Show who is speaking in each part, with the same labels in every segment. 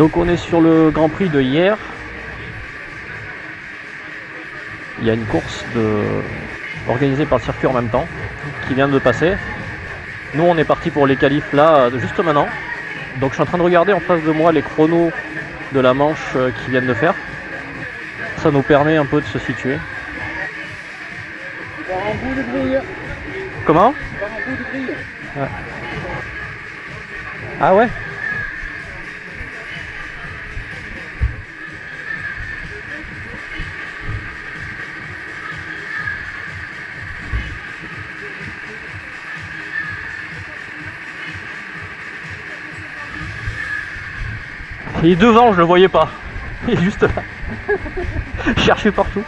Speaker 1: Donc on est sur le Grand Prix de hier. Il y a une course organisée par le circuit en même temps qui vient de passer. Nous on est parti pour les qualifs là juste maintenant. Donc je suis en train de regarder en face de moi les chronos de la manche qu'ils viennent de faire. Ça nous permet un peu de se situer.
Speaker 2: Il part en bout de grille.
Speaker 1: Comment?
Speaker 2: Il part en bout de grille.
Speaker 1: Ouais. Ah ouais? Il est devant, je le voyais pas. Il est juste là. Je cherchais partout.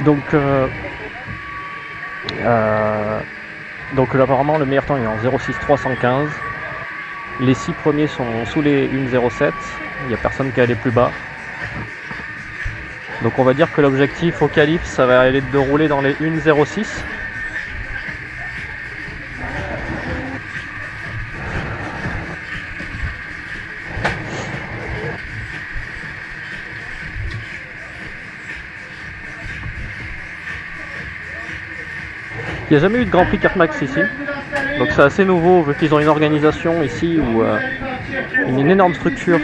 Speaker 1: Donc là, apparemment le meilleur temps est en 0,6315. Les 6 premiers sont sous les 1,07. Il n'y a personne qui est allé plus bas. Donc on va dire que l'objectif au qualif, ça va aller de rouler dans les 1,06. Il n'y a jamais eu de Grand Prix Kart Max ici, donc c'est assez nouveau vu qu'ils ont une organisation ici où une énorme structure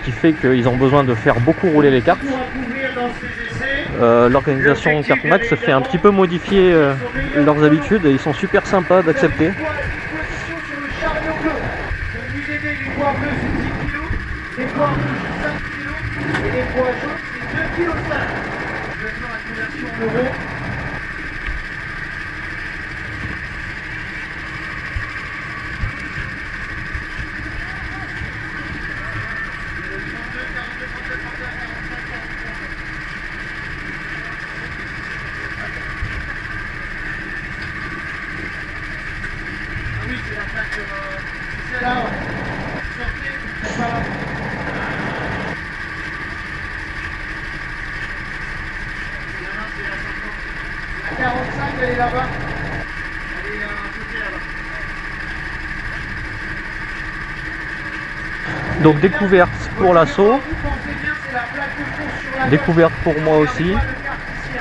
Speaker 1: qui fait qu'ils ont besoin de faire beaucoup rouler les cartes. L'organisation Kart Max se fait un petit peu modifier leurs habitudes et ils sont super sympas d'accepter.
Speaker 2: La 45, elle est là-bas. Elle est côté là-bas.
Speaker 1: Donc découverte pour l'assaut, découverte pour moi aussi.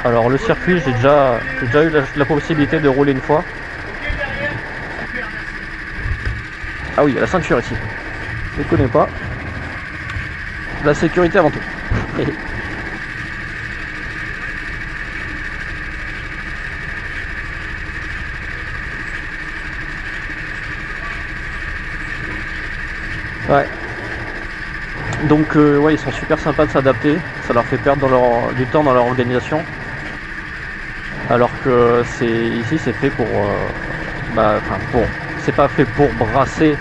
Speaker 1: Alors le circuit, j'ai déjà eu la possibilité de rouler une fois. Ah oui, il y a la ceinture ici. Je ne connais pas. La sécurité avant tout. Ouais. Donc ouais, ils sont super sympas de s'adapter. Ça leur fait perdre du temps dans leur organisation. Alors que ici c'est fait pour c'est pas fait pour brasser,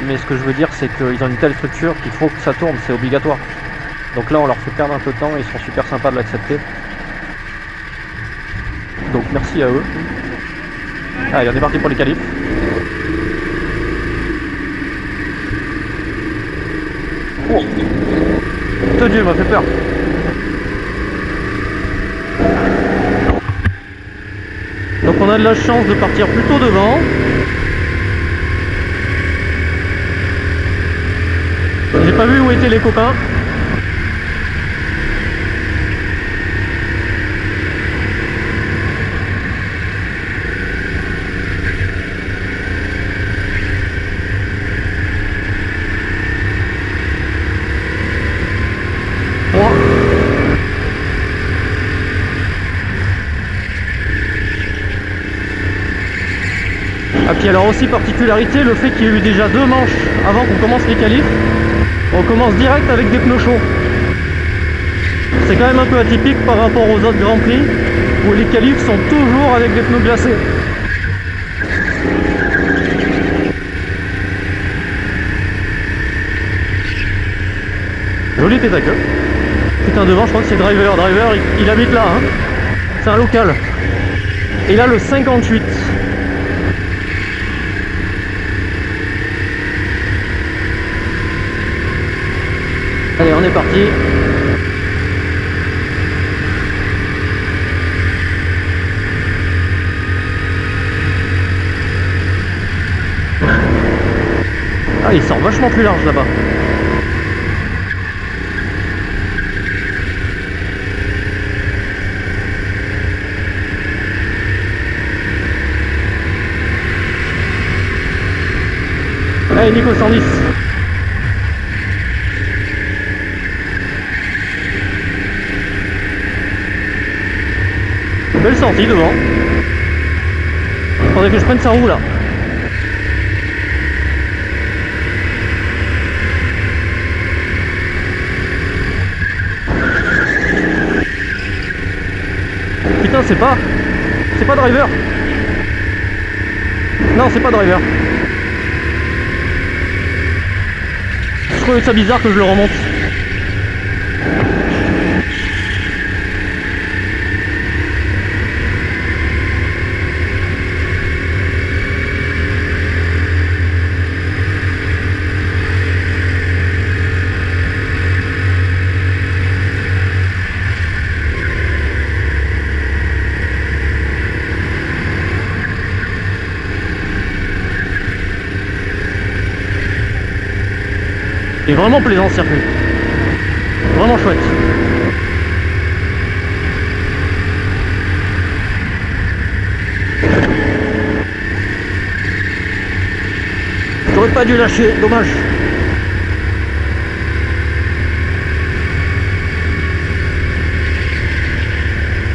Speaker 1: mais ce que je veux dire c'est qu'ils ont une telle structure qu'il faut que ça tourne, c'est obligatoire. Donc là on leur fait perdre un peu de temps et ils sont super sympas de l'accepter. Donc merci à eux. Allez, on est parti pour les qualifs. Oh, putain Dieu, il m'a fait peur. Donc on a de la chance de partir plutôt devant. J'ai pas vu où étaient les copains. Ah puis alors aussi particularité, le fait qu'il y ait eu déjà 2 manches avant qu'on commence les qualifs, on commence direct avec des pneus chauds. C'est quand même un peu atypique par rapport aux autres Grands Prix où les qualifs sont toujours avec des pneus glacés. Joli tête à queue. Putain devant je crois que c'est Driver. Driver il habite là hein. C'est un local. Et là le 58. Allez, on est parti. Ah, il sort vachement plus large là-bas. Allez, Nico 110. Belle sortie devant. Faudrait que je prenne sa roue là. Putain, c'est pas driver. Non, c'est pas driver. Je trouvais ça bizarre que je le remonte. C'est vraiment plaisant ce circuit. Vraiment chouette. J'aurais pas dû lâcher, dommage.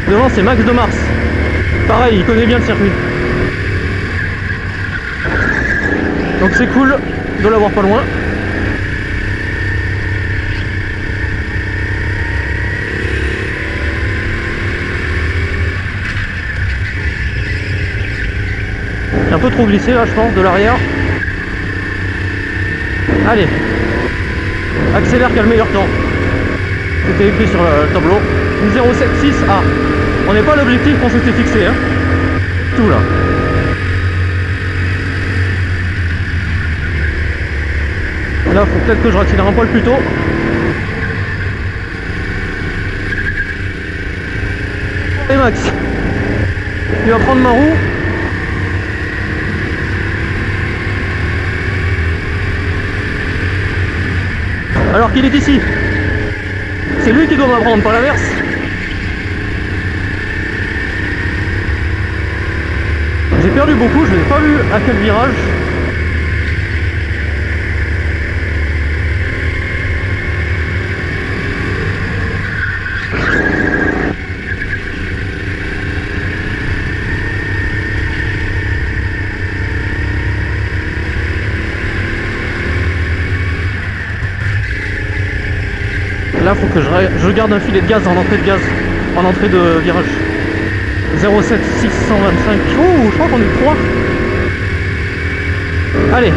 Speaker 1: Devant c'est Max de Mars. Pareil, il connaît bien le circuit. Donc c'est cool de l'avoir pas loin. Un peu trop glissé là je pense de l'arrière. Allez, accélère qui a le meilleur temps. C'était écrit sur le tableau. 076A. On n'est pas à l'objectif qu'on s'était fixé hein. Tout là. Là faut peut-être que je raccélère un poil plus tôt. Et Max, il va prendre ma roue. Alors qu'il est ici. C'est lui qui doit m'apprendre, pas l'inverse. J'ai perdu beaucoup, je n'ai pas vu à quel virage. Là, faut que je garde un filet de gaz en entrée de virage. 07 625. Oh, je crois qu'on est 3. Allez.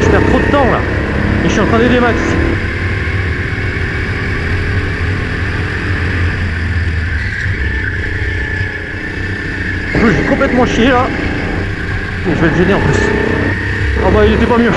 Speaker 1: Je perds trop de temps là. Et je suis en train d'aider Max. En plus j'ai complètement chié là. Et je vais le gêner en plus. Ah bah il était pas mieux.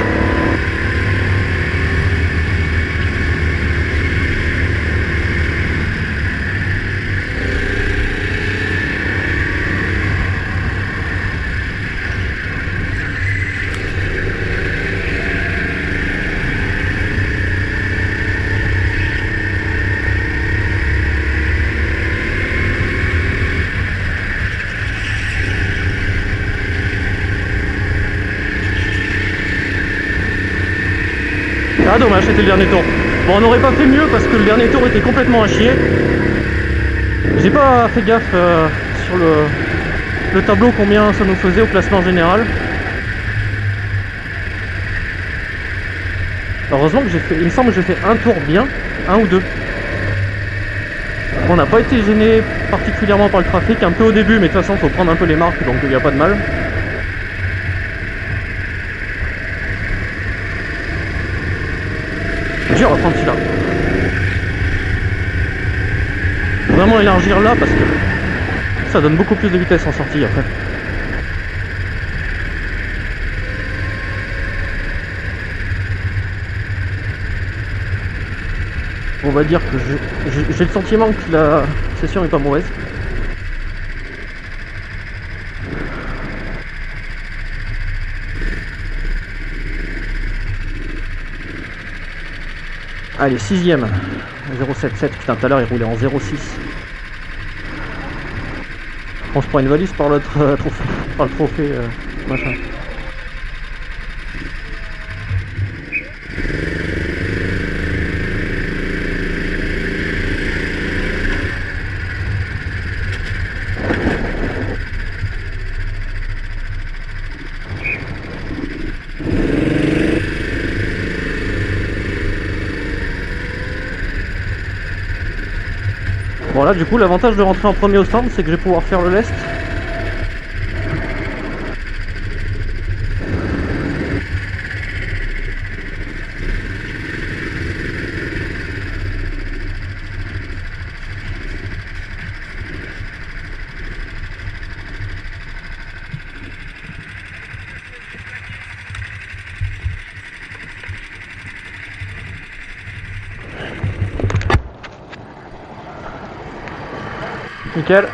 Speaker 1: Ah dommage, c'était le dernier tour. Bon, on n'aurait pas fait mieux parce que le dernier tour était complètement à chier. J'ai pas fait gaffe sur le tableau combien ça nous faisait au classement général. Heureusement que il me semble que j'ai fait un tour bien, un ou deux. On n'a pas été gêné particulièrement par le trafic, un peu au début, mais de toute façon il faut prendre un peu les marques, donc il n'y a pas de mal. Je vais reprendre celui-là. Vraiment élargir là parce que ça donne beaucoup plus de vitesse en sortie après. On va dire que j'ai le sentiment que la session est pas mauvaise. Allez, 6ème. 0,77. Putain, tout à l'heure il roulait en 0,6. On se prend une valise par le trophée machin. Bon là du coup l'avantage de rentrer en premier au stand c'est que je vais pouvoir faire le lest. Nickel.